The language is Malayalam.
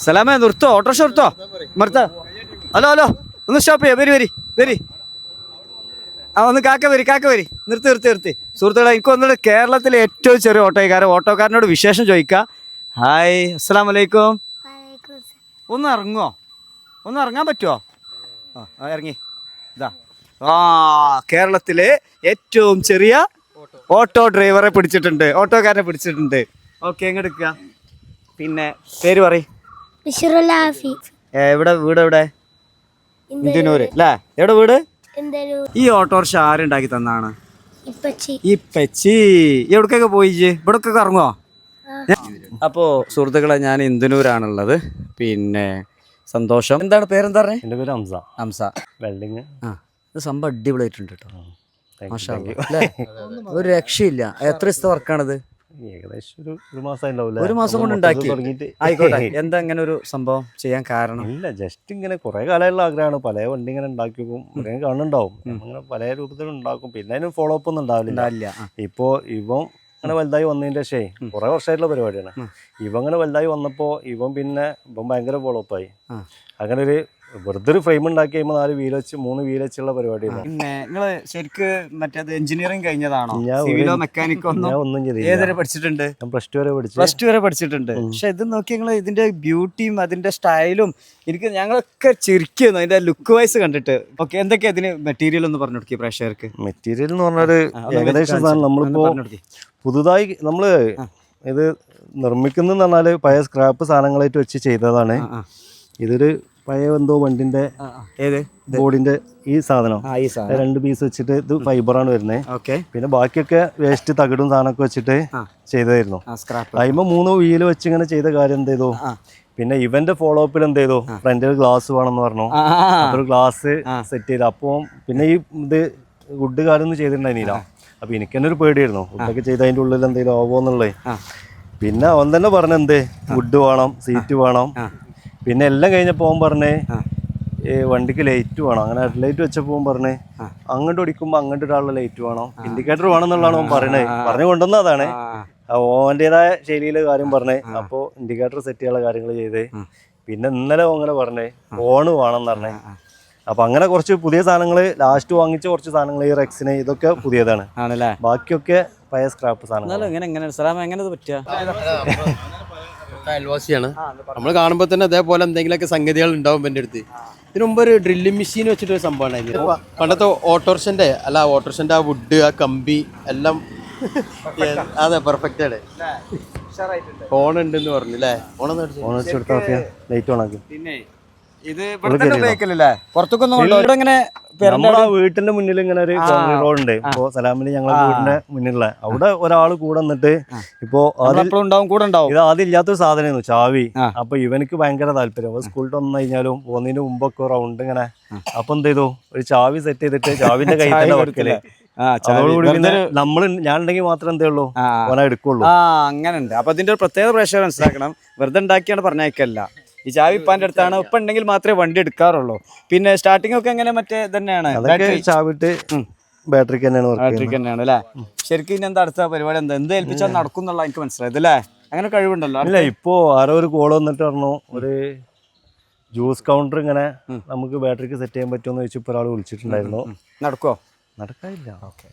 സലാമേ നിർത്തോ, ഓട്ടോറിക്ഷ നിർത്തോ, നിർത്ത. ഹലോ ഹലോ, ഒന്ന് സ്റ്റോപ്പ് ചെയ്യാം. വരി. ഒന്ന് കാക്ക വരി, നിർത്തി. സുഹൃത്തുക്കളെ, എനിക്ക് വന്നിട്ട് കേരളത്തിലെ ഏറ്റവും ചെറിയ ഓട്ടോക്കാരനോട് വിശേഷം ചോദിക്കാം. ഹായ്, അസ്സലാം വലൈക്കും. ഒന്ന് ഇറങ്ങാൻ പറ്റുമോ? ഇറങ്ങി. ഇതാ കേരളത്തിലെ ഏറ്റവും ചെറിയ ഓട്ടോക്കാരനെ പിടിച്ചിട്ടുണ്ട്. ഓക്കെ, എങ്ങെടുക്കുക. പിന്നെ പേര് പറയും. വീട് എവിടെ? ഇന്ത്യനൂര് അല്ലേ? എവിടെ വീട്? ഈ ഓട്ടോറിക്ഷ ആരുണ്ടാക്കി തന്നാണ്? ഇപ്പച്ചി. എവിടക്കൊക്കെ പോയി? ഇവിടൊക്കെ ഇറങ്ങുവോ? അപ്പോ സുഹൃത്തുക്കളെ, ഞാൻ ഇന്ത്യനൂരാണുള്ളത്. പിന്നെ സന്തോഷം. എന്താണ് പേരെന്താ പറഞ്ഞത്? എൻ്റെ പേര് ഹംസ. വെൽഡിങ്. ഇത് സംഭവം അടിപൊളിയായിട്ടുണ്ട് കേട്ടോ. മാഷാ അല്ലാ. ഒരു രക്ഷയില്ല. എത്ര ദിവസത്തെ വർക്കാണിത്? ഏകദേശം ഒരു മാസം. ഒരു മാസം കൊണ്ട് ഉണ്ടാക്കി. ആയിക്കോട്ടെ. എന്താ ഇങ്ങനെ ഒരു സംഭവം ചെയ്യാൻ കാരണം? ഇല്ല, ജസ്റ്റ് ഇങ്ങനെ കുറെ കാലമായുള്ള ആഗ്രഹമാണ്. പല വണ്ടി ഇങ്ങനെ ഉണ്ടാക്കി വെക്കും, കാണുന്നുണ്ടാവും. അങ്ങനെ പല രൂപത്തിൽ ഉണ്ടാക്കും. പിന്നെ അതിന് ഫോളോ അപ്പ് ഒന്നും ഉണ്ടാവില്ല. ഇപ്പോ ഇവൻ അങ്ങനെ വലുതായി വന്നതിന്റെ ശേഷം കുറെ വർഷമായിട്ടുള്ള പരിപാടിയാണ്. ഇവൻ അങ്ങനെ വലുതായി വന്നപ്പോ ഇവൻ ഭയങ്കര ഫോളോ അപ്പ് ആയി. അങ്ങനെ ഒരു വെറുതെ ഒരു ഫ്രെയിം ഉണ്ടാക്കി കഴിയുമ്പോൾ 4 വീൽ വെച്ച് 3 വീൽ വെച്ചുള്ള പരിപാടിയാണ്. പിന്നെ നിങ്ങള് ശരിക്ക് മറ്റേത് എഞ്ചിനീയറിംഗ് കഴിഞ്ഞതാണോ? മെക്കാനിക്കോ? ഞാൻ ഒന്നും ചെയ്തില്ല. ഏതുവരെ പഠിച്ചിട്ടുണ്ട്? പ്ലസ് ടു വരെ പഠിച്ചിട്ടുണ്ട്. പക്ഷെ ഇത് നോക്കി നിങ്ങൾ ഇതിന്റെ ബ്യൂട്ടിയും അതിന്റെ സ്റ്റൈലും ഞങ്ങളൊക്കെ ചിരിക്കുന്നു അതിന്റെ ലുക്ക് വൈസ് കണ്ടിട്ട്. ഓക്കെ, എന്തൊക്കെയാ ഇതിന് മെറ്റീരിയൽ ഒന്ന് പറഞ്ഞു കൊടുക്കുക പ്രേക്ഷകർക്ക്. മെറ്റീരിയൽ എന്ന് പറഞ്ഞാൽ ഏകദേശം നമ്മളിപ്പോ പുതുതായി നമ്മള് ഇത് നിർമ്മിക്കുന്ന പറഞ്ഞാല് പഴയ സ്ക്രാപ്പ് സാധനങ്ങളായിട്ട് വെച്ച് ചെയ്തതാണ്. ഇതൊരു പഴയ എന്തോ വണ്ടിന്റെ ബോർഡിന്റെ ഈ സാധനം 2 പീസ് വെച്ചിട്ട് ഇത് ഫൈബറാണ് വരുന്നത്. പിന്നെ ബാക്കിയൊക്കെ വേസ്റ്റ് തകിടും സാധനമൊക്കെ വെച്ചിട്ട് ചെയ്തായിരുന്നു. അതിമ 3 വീല് വെച്ച് ഇങ്ങനെ ചെയ്ത കാര്യം എന്ത് ചെയ്തു, പിന്നെ ഇവന്റെ ഫോളോ അപ്പിൽ എന്ത് ചെയ്തു, ഫ്രണ്ടിൽ ഗ്ലാസ് വേണമെന്ന് പറഞ്ഞു. അതൊരു ഗ്ലാസ് സെറ്റ് ചെയ്തു. അപ്പോൾ പിന്നെ ഈ ഇത് വുഡ് കാലൊന്നും ചെയ്തിട്ടുണ്ടായിരുന്നില്ല. അപ്പൊ എനിക്ക് തന്നെ ഒരു പേടിയായിരുന്നു, വുഡൊക്കെ ചെയ്ത് അതിന്റെ ഉള്ളിൽ എന്തെങ്കിലും ആവുമോന്നുള്ളത്. പിന്നെ അവൻ തന്നെ പറഞ്ഞെന്ത് വുഡ് വേണം, സീറ്റ് വേണം. പിന്നെ എല്ലാം കഴിഞ്ഞപ്പോൾ അവൻ പറഞ്ഞേ വണ്ടിക്ക് ലൈറ്റ് വേണം. അങ്ങനെ ഹെഡ്ലൈറ്റ് വെച്ചപ്പോൾ പറഞ്ഞേ അങ്ങോട്ട് ഓടിക്കുമ്പോൾ അങ്ങോട്ട് ഒരാളുടെ ലൈറ്റ് വേണം, ഇൻഡിക്കേറ്റർ വേണം എന്നുള്ളതാണ് അവൻ പറഞ്ഞു കൊണ്ടുവന്നതാണ്. ഓൻ്റെതായ ശൈലിയിലെ കാര്യം പറഞ്ഞേ. അപ്പോൾ ഇൻഡിക്കേറ്റർ സെറ്റ് ചെയ്യാനുള്ള കാര്യങ്ങൾ ചെയ്ത്. പിന്നെ ഇന്നലെ അങ്ങനെ പറഞ്ഞേ ഫോണ് വേണം എന്ന് പറഞ്ഞേ. അപ്പൊ അങ്ങനെ കുറച്ച് പുതിയ സാധനങ്ങൾ ലാസ്റ്റ് വാങ്ങിച്ച കുറച്ച് സാധനങ്ങൾ ഈ റെക്സിന് ഇതൊക്കെ പുതിയതാണ്. ബാക്കിയൊക്കെ പഴയ സ്ക്രാപ്പ് സാധനങ്ങൾ. അയൽവാസിയാണ്. നമ്മൾ കാണുമ്പോൾ തന്നെ അതേപോലെ എന്തെങ്കിലുമൊക്കെ സംഗതികൾ ഉണ്ടാവും എൻ്റെ അടുത്ത്. ഇതിനു മുമ്പ് ഒരു ഡ്രില്ലിംഗ് മെഷീൻ വെച്ചിട്ടൊരു സംഭവം ഉണ്ടായിരുന്നു. പണ്ടത്തെ ഓട്ടോറിക്ഷൻ്റെ ആ വുഡ്, ആ കമ്പി എല്ലാം അതെ പെർഫെക്റ്റ് ആണ്. ഫോൺ ഉണ്ടെന്ന് പറഞ്ഞു അല്ലേ? ലൈറ്റ് ഓണാക്കി. പിന്നെ ഇത് നമ്മുടെ വീട്ടിന്റെ മുന്നിൽ ഇങ്ങനെ ഒരു കോൺക്രീറ്റ് റോഡ് ഉണ്ട്. ഇപ്പൊ സലാമില് ഞങ്ങളെ വീടിന്റെ മുന്നിലുള്ള അവിടെ ഒരാൾ കൂടെ വന്നിട്ട് ഇപ്പോ ഇത് ആദ്യം ഇല്ലാത്തൊരു സാധനമായിരുന്നു ചാവി. അപ്പൊ ഇവനക്ക് ഭയങ്കര താല്പര്യം. അപ്പൊ സ്കൂളിൽ വന്നു കഴിഞ്ഞാലും പോകുന്നതിന് മുമ്പൊക്കെ റൗണ്ട് ഇങ്ങനെ. അപ്പൊ എന്ത് ചെയ്തു, ഒരു ചാവി സെറ്റ് ചെയ്തിട്ട് ചാവിന്റെ കൈ തന്നെ വെക്കല്. അതോടുകൂടി പിന്നെ ഞാൻ ഉണ്ടെങ്കിൽ മാത്രമേ എന്തേ ഉള്ളൂ ഓനെ എടുക്കുള്ളൂ. അങ്ങനെ ഉണ്ട്. അപ്പൊ അതിന്റെ ഒരു പ്രത്യേക പ്രേക്ഷകർ മനസ്സിലാക്കണം. വെറുതെ ഉണ്ടാക്കിയാണ് പറഞ്ഞേക്കല്ല. ഈ ചാവി ഇപ്പാന്റെ അടുത്താണ്. ഇപ്പൊ ഉണ്ടെങ്കിൽ മാത്രമേ വണ്ടി എടുക്കാറുള്ളൂ. പിന്നെ സ്റ്റാർട്ടിംഗ് ഒക്കെ എങ്ങനെ മറ്റേ തന്നെയാണ്? ചാവിട്ട് ബാറ്ററിക്ക് തന്നെയാണ് അല്ലേ? ശരിക്കും ഇനി എന്താ അടുത്ത പരിപാടി? എന്ത് ഏൽപ്പിച്ചാൽ നടക്കും എന്നുള്ള എനിക്ക് മനസ്സിലായത് അല്ലേ? അങ്ങനെ കഴിവുണ്ടല്ലോ. അല്ല, ഇപ്പോ ആരോ ഒരു കോള് വന്നിട്ട് പറഞ്ഞു ഒരു ജ്യൂസ് കൗണ്ടർ ഇങ്ങനെ നമുക്ക് ബാറ്ററിക്ക് സെറ്റ് ചെയ്യാൻ പറ്റുമെന്ന് ചോദിച്ചു. ഇപ്പൊ ഒരാൾ വിളിച്ചിട്ടുണ്ടായിരുന്നു. നടക്കുമോ? നടക്കാനില്ല. ഓക്കെ,